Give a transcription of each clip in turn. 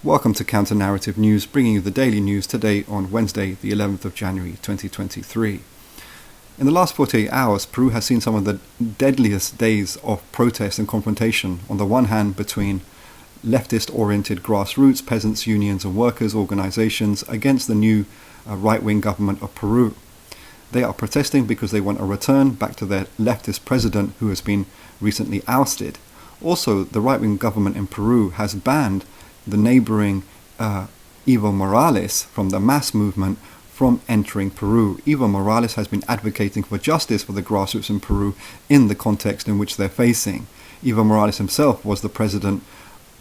Welcome to Counter Narrative News, bringing you the daily news today on Wednesday, the 11th of January 2023. In the last 48 hours, Peru has seen some of the deadliest days of protest and confrontation, on the one hand between leftist-oriented grassroots, peasants' unions and workers' organizations against the new right-wing government of Peru. They are protesting because they want a return back to their leftist president who has been recently ousted. Also, the right-wing government in Peru has banned the neighboring Evo Morales from the mass movement from entering Peru. Evo Morales has been advocating for justice for the grassroots in Peru in the context in which they're facing. Evo Morales himself was the president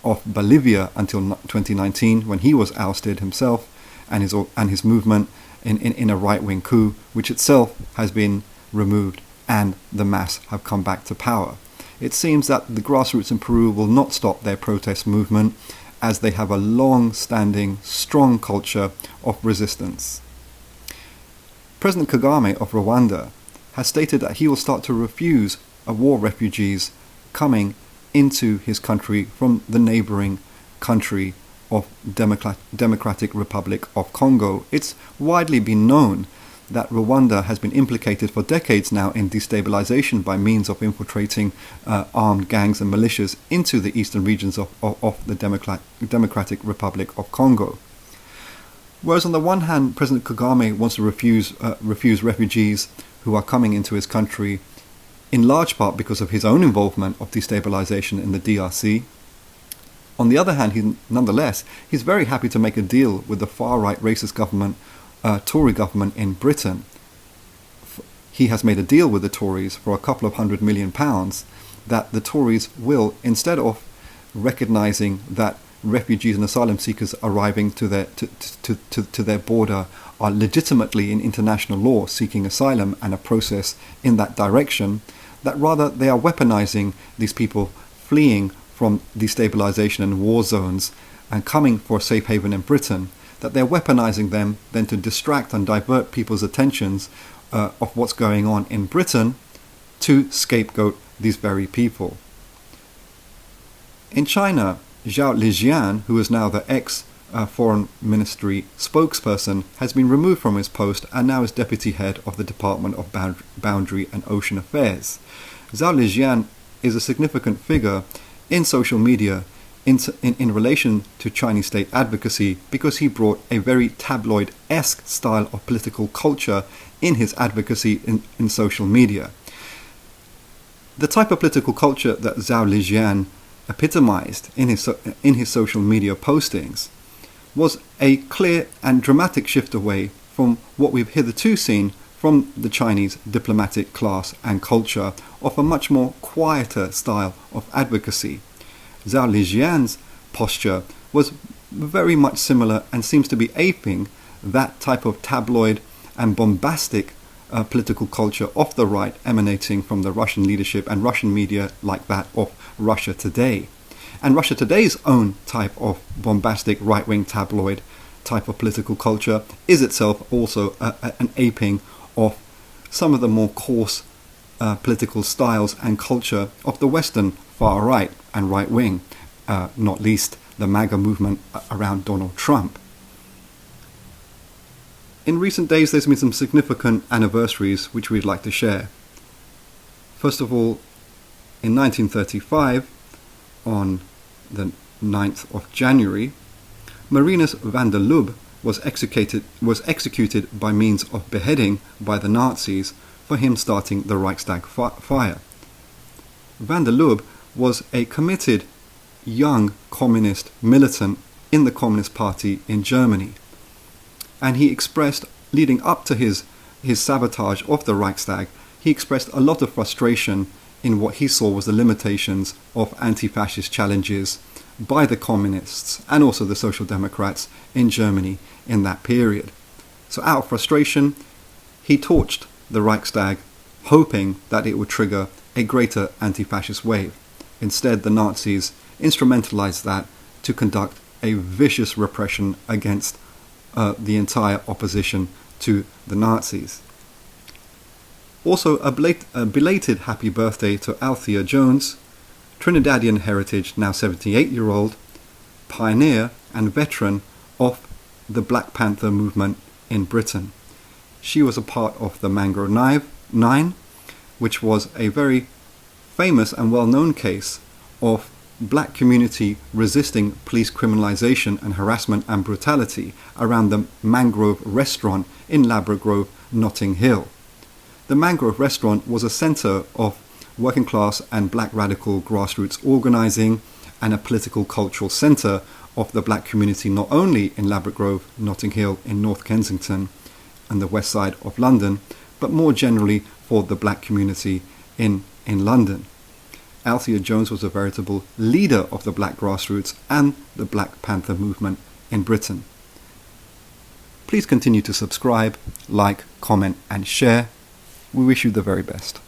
of Bolivia until 2019, when he was ousted himself and his movement in a right-wing coup, which itself has been removed and the mass have come back to power. It seems that the grassroots in Peru will not stop their protest movement, as they have a long-standing, strong culture of resistance. President Kagame of Rwanda has stated that he will start to refuse war refugees coming into his country from the neighboring country of Democratic Republic of Congo. It's widely been known that Rwanda has been implicated for decades now in destabilization by means of infiltrating armed gangs and militias into the eastern regions of the Democratic Republic of Congo. Whereas on the one hand, President Kagame wants to refuse refugees who are coming into his country, in large part because of his own involvement of destabilization in the DRC. On the other hand, he's very happy to make a deal with the far-right racist government, Tory government in Britain. He has made a deal with the Tories for a couple of £100 million that the Tories will, instead of recognising that refugees and asylum seekers arriving to their border are legitimately in international law seeking asylum and a process in that direction, that rather they are weaponising these people fleeing from destabilization and war zones and coming for a safe haven in Britain, that they're weaponising them then to distract and divert people's attentions of what's going on in Britain to scapegoat these very people. In China, Zhao Lijian, who is now the ex-foreign ministry spokesperson, has been removed from his post and now is deputy head of the Department of Boundary and Ocean Affairs. Zhao Lijian is a significant figure in social media in relation to Chinese state advocacy because he brought a very tabloid-esque style of political culture in his advocacy in social media. The type of political culture that Zhao Lijian epitomized in his social media postings was a clear and dramatic shift away from what we've hitherto seen from the Chinese diplomatic class and culture of a much more quieter style of advocacy. Zhao Lijian's posture was very much similar and seems to be aping that type of tabloid and bombastic political culture of the right emanating from the Russian leadership and Russian media like that of Russia Today. And Russia Today's own type of bombastic right-wing tabloid type of political culture is itself also an aping of some of the more coarse political styles and culture of the Western far right and right wing, not least the MAGA movement around Donald Trump. In recent days, there's been some significant anniversaries which we'd like to share. First of all, in 1935, on the 9th of January, Marinus Van Der Lubbe was executed by means of beheading by the Nazis for him starting the Reichstag fire. Van der Lubbe was a committed young communist militant in the Communist Party in Germany, and he expressed, leading up to his sabotage of the Reichstag, he expressed a lot of frustration in what he saw was the limitations of anti-fascist challenges by the communists and also the Social Democrats in Germany in that period. So out of frustration, he torched the Reichstag, hoping that it would trigger a greater anti-fascist wave. Instead, the Nazis instrumentalized that to conduct a vicious repression against the entire opposition to the Nazis. Also, a belated happy birthday to Althiea Jones, Trinidadian heritage, now 78-year-old, pioneer and veteran of the Black Panther movement in Britain. She was a part of the Mangrove Nine, which was a very famous and well-known case of black community resisting police criminalisation and harassment and brutality around the Mangrove restaurant in Ladbroke Grove, Notting Hill. The Mangrove restaurant was a centre of working class and black radical grassroots organising and a political cultural centre of the black community not only in Ladbroke Grove, Notting Hill in North Kensington and the west side of London, but more generally for the black community in London. Althiea Jones was a veritable leader of the black grassroots and the Black Panther movement in Britain. Please continue to subscribe, like, comment and share. We wish you the very best.